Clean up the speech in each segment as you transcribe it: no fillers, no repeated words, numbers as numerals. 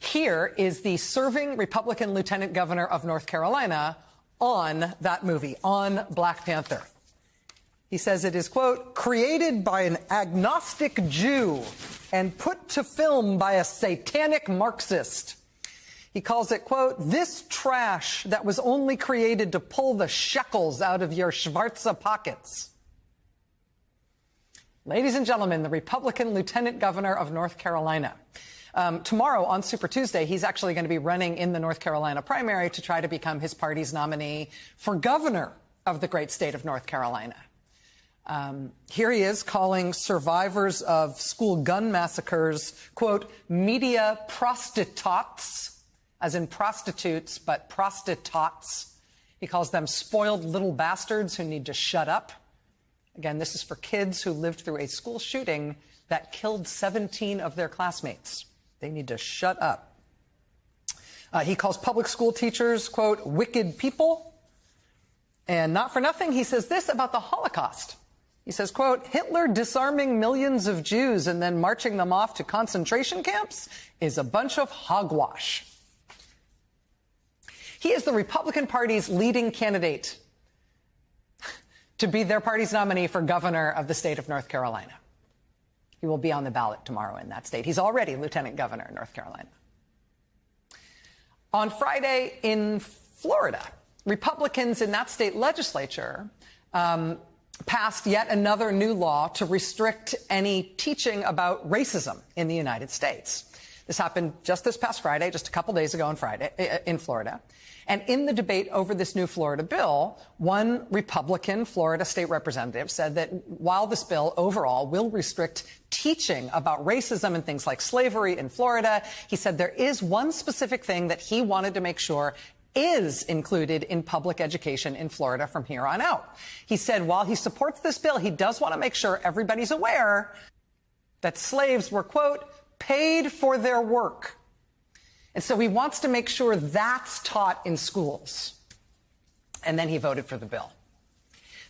Here is the serving Republican lieutenant governor of North Carolina on that movie, on Black Panther. He says it is, quote, created by an agnostic Jew and put to film by a satanic Marxist. He calls it, quote, this trash that was only created to pull the shekels out of your Schwarze pockets. Ladies and gentlemen, the Republican lieutenant governor of North Carolina. Tomorrow on Super Tuesday, he's actually going to be running in the North Carolina primary to try to become his party's nominee for governor of the great state of North Carolina. Here he is calling survivors of school gun massacres, quote, media prostitutes, as in prostitutes, but prostitutes. He calls them spoiled little bastards who need to shut up. Again, this is for kids who lived through a school shooting that killed 17 of their classmates. They need to shut up. He calls public school teachers, quote, wicked people. And not for nothing, he says this about the Holocaust. He says, quote, Hitler disarming millions of Jews and then marching them off to concentration camps is a bunch of hogwash. He is the Republican Party's leading candidate to be their party's nominee for governor of the state of North Carolina. He will be on the ballot tomorrow in that state. He's already lieutenant governor in North Carolina. On Friday in Florida, Republicans in that state legislature passed yet another new law to restrict any teaching about racism in the United States. This happened just this past Friday, just a couple days ago in Florida. And in the debate over this new Florida bill, one Republican Florida state representative said that while this bill overall will restrict teaching about racism and things like slavery in Florida, he said there is one specific thing that he wanted to make sure is included in public education in Florida from here on out. He said while he supports this bill, he does want to make sure everybody's aware that slaves were, quote, paid for their work. And so he wants to make sure that's taught in schools. And then he voted for the bill.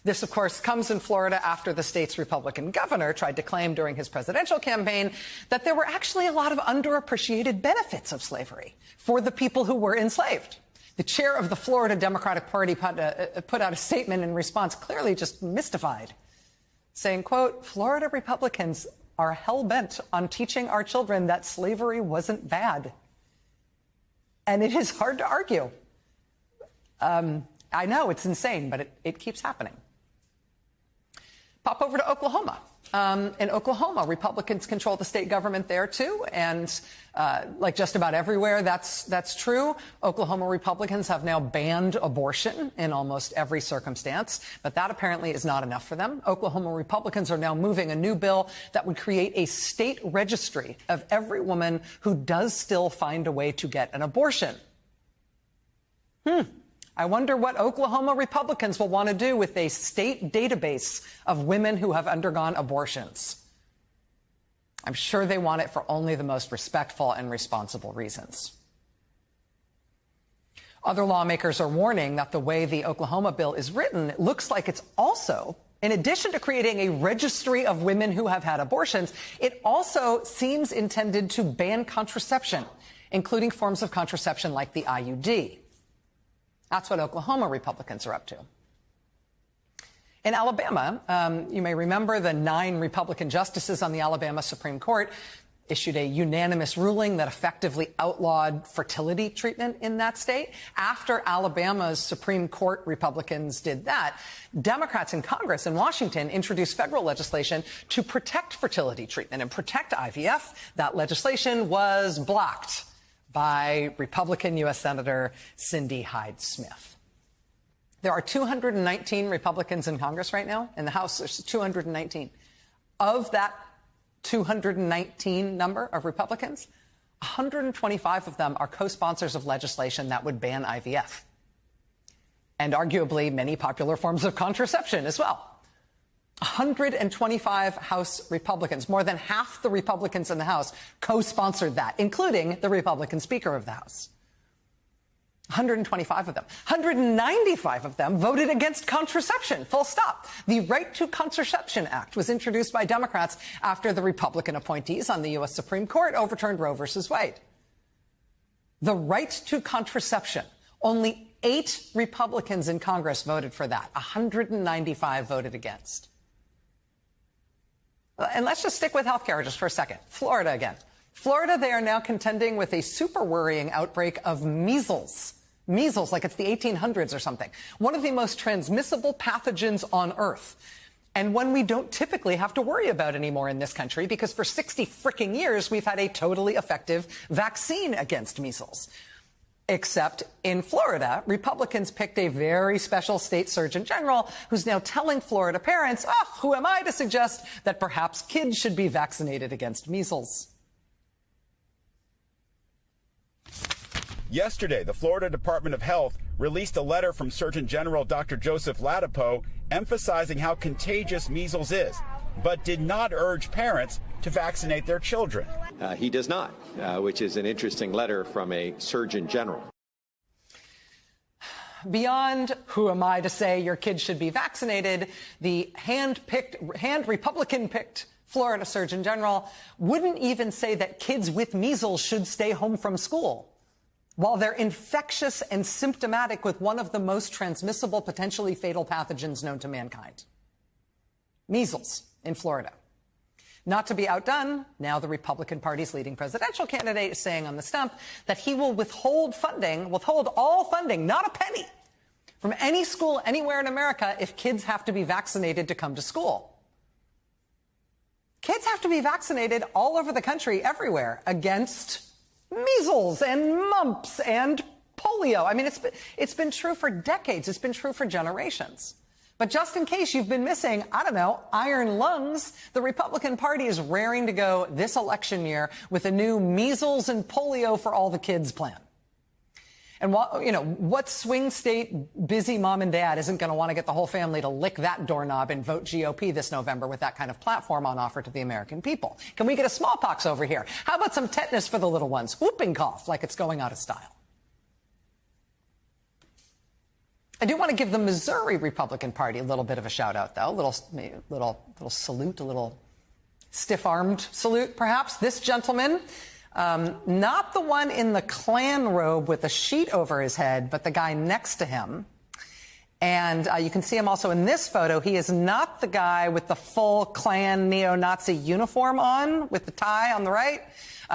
This, of course, comes in Florida after the state's Republican governor tried to claim during his presidential campaign that there were actually a lot of underappreciated benefits of slavery for the people who were enslaved. The chair of the Florida Democratic Party put out a statement in response, clearly just mystified, saying, quote, Florida Republicans are hell-bent on teaching our children that slavery wasn't bad. And it is hard to argue. I know it's insane, but it keeps happening. Pop over to Oklahoma. In Oklahoma, Republicans control the state government there, too. And like just about everywhere, that's true. Oklahoma Republicans have now banned abortion in almost every circumstance. But that apparently is not enough for them. Oklahoma Republicans are now moving a new bill that would create a state registry of every woman who does still find a way to get an abortion. I wonder what Oklahoma Republicans will want to do with a state database of women who have undergone abortions. I'm sure they want it for only the most respectful and responsible reasons. Other lawmakers are warning that the way the Oklahoma bill is written, it looks like it's also, in addition to creating a registry of women who have had abortions, it also seems intended to ban contraception, including forms of contraception like the IUD. That's what Oklahoma Republicans are up to. In Alabama, you may remember the 9 Republican justices on the Alabama Supreme Court issued a unanimous ruling that effectively outlawed fertility treatment in that state. After Alabama's Supreme Court Republicans did that, Democrats in Congress in Washington introduced federal legislation to protect fertility treatment and protect IVF. That legislation was blocked by Republican U.S. Senator Cindy Hyde-Smith. There are 219 Republicans in Congress right now. In the House, there's 219. Of that 219 number of Republicans, 125 of them are co-sponsors of legislation that would ban IVF. And arguably many popular forms of contraception as well. 125 House Republicans, more than half the Republicans in the House, co-sponsored that, including the Republican Speaker of the House. 125 of them. 195 of them voted against contraception, full stop. The Right to Contraception Act was introduced by Democrats after the Republican appointees on the U.S. Supreme Court overturned Roe v. Wade. The right to contraception. Only 8 Republicans in Congress voted for that. 195 voted against. And let's just stick with healthcare just for a second. Florida again. Florida, they are now contending with a super worrying outbreak of measles. Measles, like it's the 1800s or something. One of the most transmissible pathogens on Earth. And one we don't typically have to worry about anymore in this country because for 60 fricking years, we've had a totally effective vaccine against measles. Except in Florida, Republicans picked a very special state surgeon general who's now telling Florida parents, oh, who am I to suggest that perhaps kids should be vaccinated against measles? Yesterday, the Florida Department of Health released a letter from Surgeon General Dr. Joseph Ladapo emphasizing how contagious measles is, but did not urge parents to vaccinate their children. He does not, which is an interesting letter from a Surgeon General. Beyond who am I to say your kids should be vaccinated, the hand Republican-picked Florida Surgeon General wouldn't even say that kids with measles should stay home from school while they're infectious and symptomatic with one of the most transmissible, potentially fatal pathogens known to mankind. Measles in Florida. Not to be outdone, now the Republican Party's leading presidential candidate is saying on the stump that he will withhold all funding, not a penny, from any school anywhere in America if kids have to be vaccinated to come to school. Kids have to be vaccinated all over the country, everywhere, against measles and mumps and polio. I mean, it's been true for decades. It's been true for generations. But just in case you've been missing, I don't know, iron lungs, the Republican Party is raring to go this election year with a new measles and polio for all the kids plan. And what swing state busy mom and dad isn't going to want to get the whole family to lick that doorknob and vote GOP this November with that kind of platform on offer to the American people? Can we get a smallpox over here? How about some tetanus for the little ones? Whooping cough like it's going out of style. I do want to give the Missouri Republican Party a little bit of a shout out, though. A little salute, a little stiff-armed salute, perhaps. This gentleman, not the one in the Klan robe with a sheet over his head, but the guy next to him. And you can see him also in this photo. He is not the guy with the full Klan neo-Nazi uniform on with the tie on the right.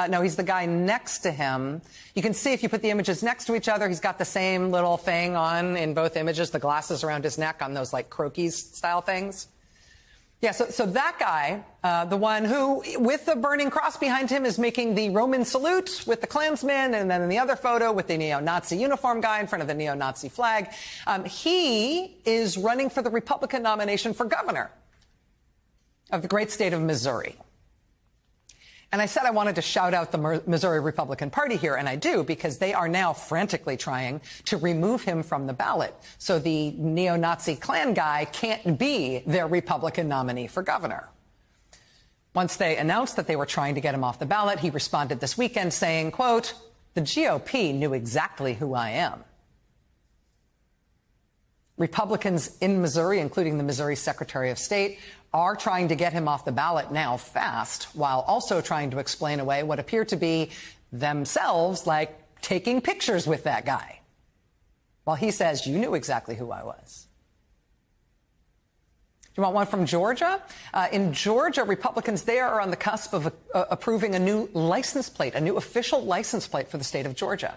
No, he's the guy next to him. You can see if you put the images next to each other, he's got the same little thing on in both images, the glasses around his neck on those like croquis style things. Yeah, so that guy, the one who, with the burning cross behind him, is making the Roman salute with the Klansmen, and then in the other photo with the neo-Nazi uniform guy in front of the neo-Nazi flag, he is running for the Republican nomination for governor of the great state of Missouri. And I said I wanted to shout out the Missouri Republican Party here, and I do, because they are now frantically trying to remove him from the ballot. So the neo-Nazi Klan guy can't be their Republican nominee for governor. Once they announced that they were trying to get him off the ballot, he responded this weekend saying, quote, "The GOP knew exactly who I am." Republicans in Missouri, including the Missouri Secretary of State, are trying to get him off the ballot now fast, while also trying to explain away what appear to be themselves like taking pictures with that guy. While he says, you knew exactly who I was. You want one from Georgia? In Georgia, Republicans there are on the cusp of approving a new license plate, a new official license plate for the state of Georgia.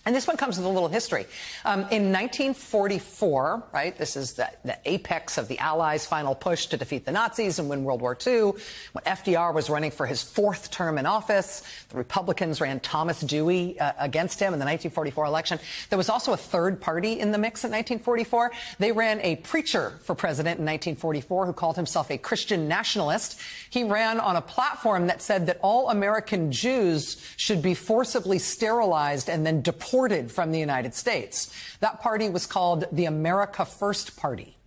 And this one comes with a little history. In 1944, right, this is the apex of the Allies' final push to defeat the Nazis and win World War II. When FDR was running for his 4th term in office, the Republicans ran Thomas Dewey against him in the 1944 election. There was also a third party in the mix in 1944. They ran a preacher for president in 1944 who called himself a Christian nationalist. He ran on a platform that said that all American Jews should be forcibly sterilized and then deported from the United States. That party was called the America First Party.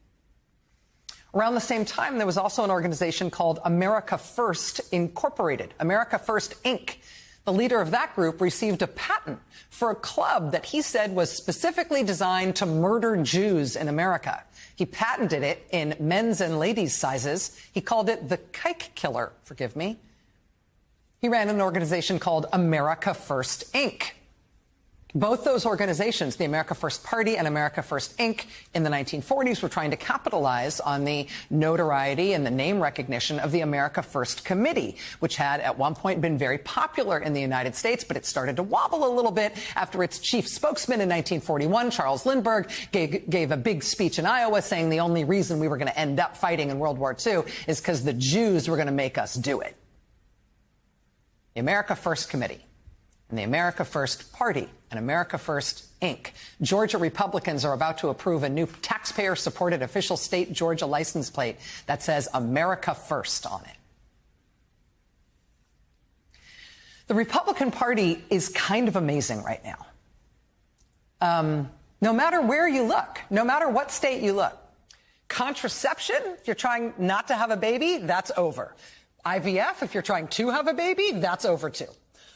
Around the same time, there was also an organization called America First Incorporated, America First Inc. The leader of that group received a patent for a club that he said was specifically designed to murder Jews in America. He patented it in men's and ladies' sizes. He called it the Kike Killer, forgive me. He ran an organization called America First Inc. Both those organizations, the America First Party and America First Inc., in the 1940s were trying to capitalize on the notoriety and the name recognition of the America First Committee, which had at one point been very popular in the United States, but it started to wobble a little bit after its chief spokesman in 1941, Charles Lindbergh, gave a big speech in Iowa saying the only reason we were going to end up fighting in World War II is because the Jews were going to make us do it. The America First Committee and the America First Party and America First Inc. Georgia Republicans are about to approve a new taxpayer-supported official state Georgia license plate that says America First on it. The Republican Party is kind of amazing right now. No matter where you look, no matter what state you look, contraception, if you're trying not to have a baby, that's over. IVF, if you're trying to have a baby, that's over too.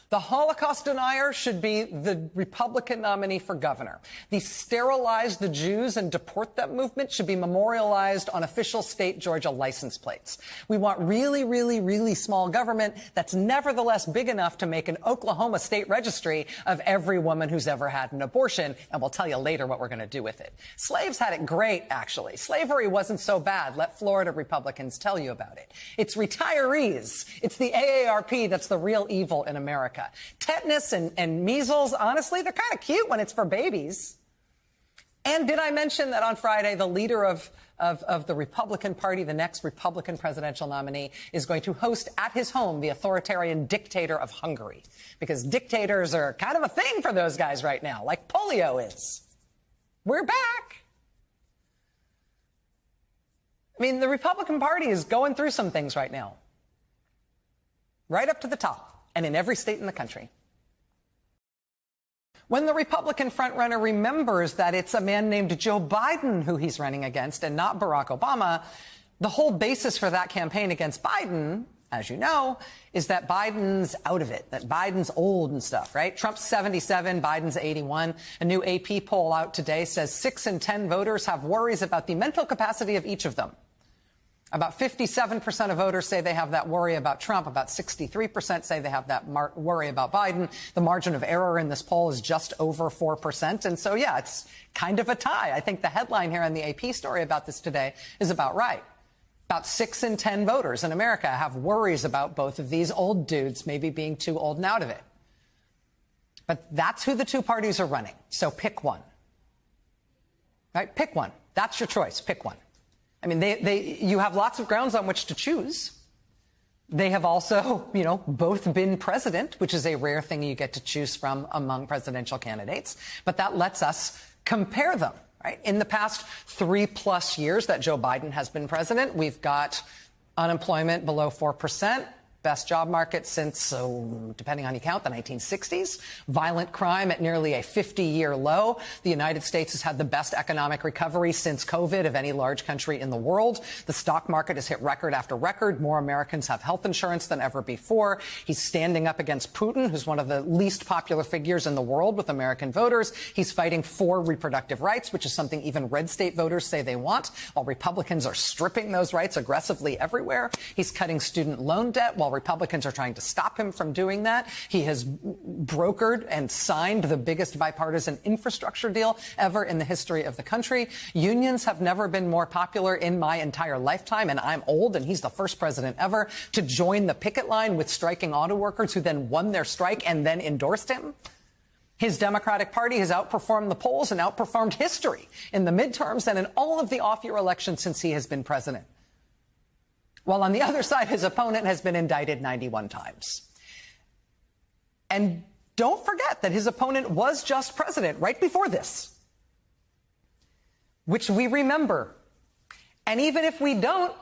The Holocaust denier should be the Republican nominee for governor. The sterilize the Jews and deport them movement should be memorialized on official state Georgia license plates. We want really, really, really small government that's nevertheless big enough to make an Oklahoma state registry of every woman who's ever had an abortion, and we'll tell you later what we're going to do with it. Slaves had it great, actually. Slavery wasn't so bad. Let Florida Republicans tell you about it. It's retirees. It's the AARP that's the real evil in America. Tetanus and measles, honestly, they're kind of cute when it's for babies. And did I mention that on Friday, the leader of the Republican Party, the next Republican presidential nominee, is going to host at his home the authoritarian dictator of Hungary? Because dictators are kind of a thing for those guys right now, like polio is. We're back. I mean, the Republican Party is going through some things right now. Right up to the top. And in every state in the country. When the Republican frontrunner remembers that it's a man named Joe Biden who he's running against and not Barack Obama, the whole basis for that campaign against Biden, as you know, is that Biden's out of it, that Biden's old and stuff, right? Trump's 77, Biden's 81. A new AP poll out today says 6 in 10 voters have worries about the mental capacity of each of them. About 57% of voters say they have that worry about Trump. About 63% say they have that worry about Biden. The margin of error in this poll is just over 4%. And so, yeah, it's kind of a tie. I think the headline here on the AP story about this today is about right. About 6 in 10 voters in America have worries about both of these old dudes maybe being too old and out of it. But that's who the two parties are running. So pick one. Right? Pick one. That's your choice. Pick one. I mean, you have lots of grounds on which to choose. They have also, both been president, which is a rare thing you get to choose from among presidential candidates. But that lets us compare them, right? In the past 3+ years that Joe Biden has been president, we've got unemployment below 4%. Best job market since, depending on you count, the 1960s. Violent crime at nearly a 50-year low. The United States has had the best economic recovery since COVID of any large country in the world. The stock market has hit record after record. More Americans have health insurance than ever before. He's standing up against Putin, who's one of the least popular figures in the world with American voters. He's fighting for reproductive rights, which is something even red state voters say they want, while Republicans are stripping those rights aggressively everywhere. He's cutting student loan debt while Republicans are trying to stop him from doing that. He has brokered and signed the biggest bipartisan infrastructure deal ever in the history of the country. Unions have never been more popular in my entire lifetime, and I'm old, and he's the first president ever to join the picket line with striking auto workers who then won their strike and then endorsed him. His Democratic Party has outperformed the polls and outperformed history in the midterms and in all of the off-year elections since he has been president. While on the other side, his opponent has been indicted 91 times. And don't forget that his opponent was just president right before this, which we remember. And even if we don't,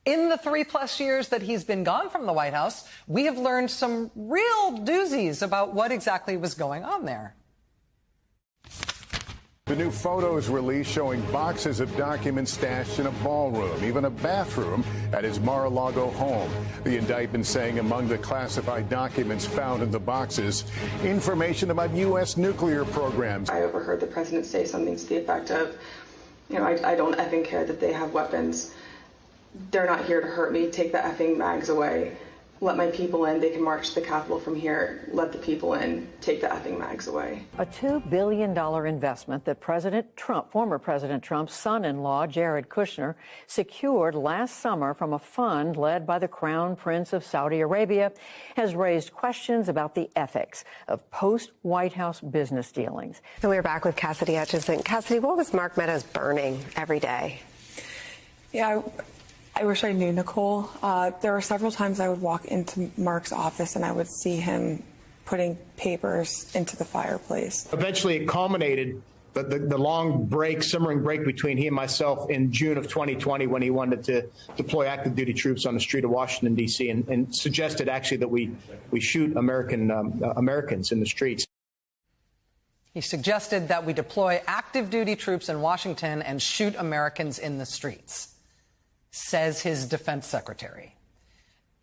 in the 3+ years that he's been gone from the White House, we have learned some real doozies about what exactly was going on there. The new photos released showing boxes of documents stashed in a ballroom, even a bathroom at his Mar-a-Lago home. The indictment saying among the classified documents found in the boxes, information about U.S. nuclear programs. I overheard the president say something to the effect of, I don't effing care that they have weapons. They're not here to hurt me. Take the effing mags away. let my people in. They can march to the Capitol from here. Let the people in. Take the effing mags away. A $2 billion investment that former President Trump's son-in-law, Jared Kushner, secured last summer from a fund led by the Crown Prince of Saudi Arabia has raised questions about the ethics of post-White House business dealings. So we're back with Cassidy Hutchinson. Cassidy, what was Mark Meadows burning every day? Yeah, I wish I knew Nicole. There were several times I would walk into Mark's office and I would see him putting papers into the fireplace. Eventually, it culminated, the long break, simmering break between he and myself in June of 2020 when he wanted to deploy active duty troops on the street of Washington, D.C., and suggested actually that we shoot Americans in the streets. He suggested that we deploy active duty troops in Washington and shoot Americans in the streets, says his defense secretary.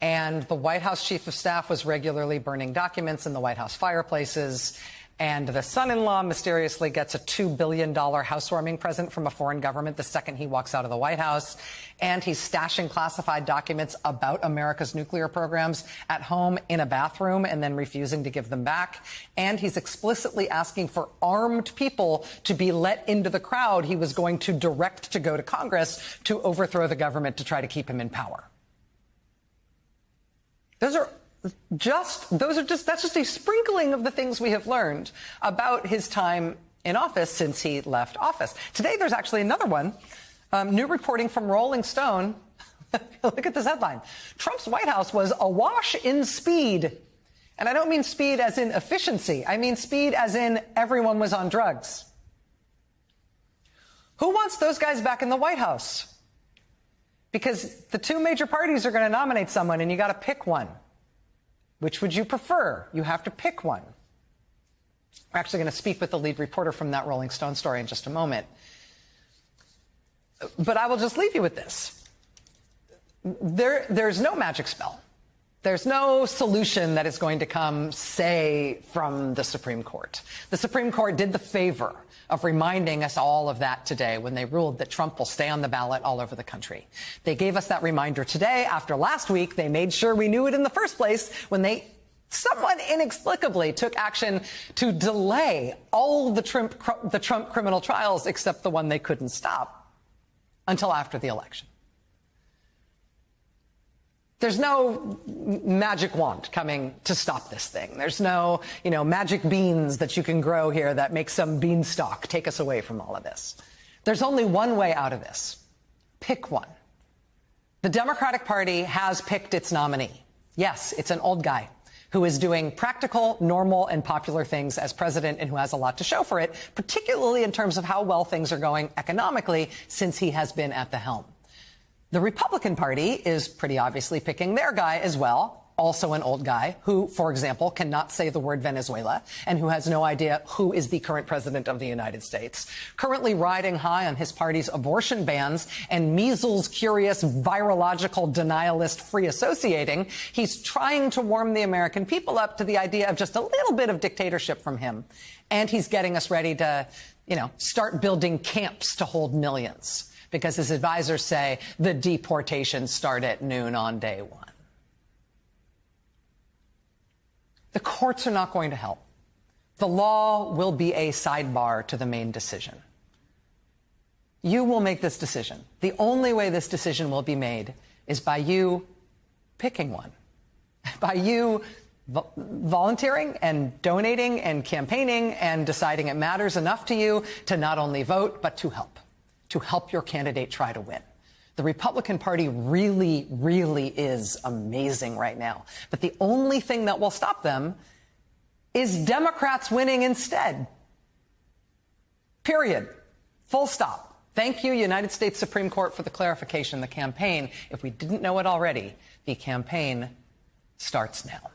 And the White House chief of staff was regularly burning documents in the White House fireplaces. And the son-in-law mysteriously gets a $2 billion housewarming present from a foreign government the second he walks out of the White House. And he's stashing classified documents about America's nuclear programs at home in a bathroom and then refusing to give them back. And he's explicitly asking for armed people to be let into the crowd he was going to direct to go to Congress to overthrow the government to try to keep him in power. That's just a sprinkling of the things we have learned about his time in office since he left office. Today, there's actually another one. New reporting from Rolling Stone. Look at this headline. Trump's White House was awash in speed. And I don't mean speed as in efficiency. I mean speed as in everyone was on drugs. Who wants those guys back in the White House? Because the two major parties are going to nominate someone, and you got to pick one. Which would you prefer? You have to pick one. We're actually going to speak with the lead reporter from that Rolling Stone story in just a moment. But I will just leave you with this. There's no magic spell. There's no solution that is going to come, say, from the Supreme Court. The Supreme Court did the favor of reminding us all of that today when they ruled that Trump will stay on the ballot all over the country. They gave us that reminder today after last week. They made sure we knew it in the first place when they somewhat inexplicably took action to delay all the Trump criminal trials except the one they couldn't stop until after the election. There's no magic wand coming to stop this thing. There's no, magic beans that you can grow here that make some beanstalk take us away from all of this. There's only one way out of this. Pick one. The Democratic Party has picked its nominee. Yes, it's an old guy who is doing practical, normal, and popular things as president and who has a lot to show for it, particularly in terms of how well things are going economically since he has been at the helm. The Republican Party is pretty obviously picking their guy as well, also an old guy who, for example, cannot say the word Venezuela and who has no idea who is the current president of the United States, currently riding high on his party's abortion bans and measles-curious virological denialist free associating. He's trying to warm the American people up to the idea of just a little bit of dictatorship from him. And he's getting us ready to, start building camps to hold millions, because his advisors say the deportations start at noon on day one. The courts are not going to help. The law will be a sidebar to the main decision. You will make this decision. The only way this decision will be made is by you picking one, by you volunteering and donating and campaigning and deciding it matters enough to you to not only vote, but to help your candidate try to win. The Republican Party really, really is amazing right now. But the only thing that will stop them is Democrats winning instead. Period. Full stop. Thank you, United States Supreme Court, for the clarification. The campaign, if we didn't know it already, the campaign starts now.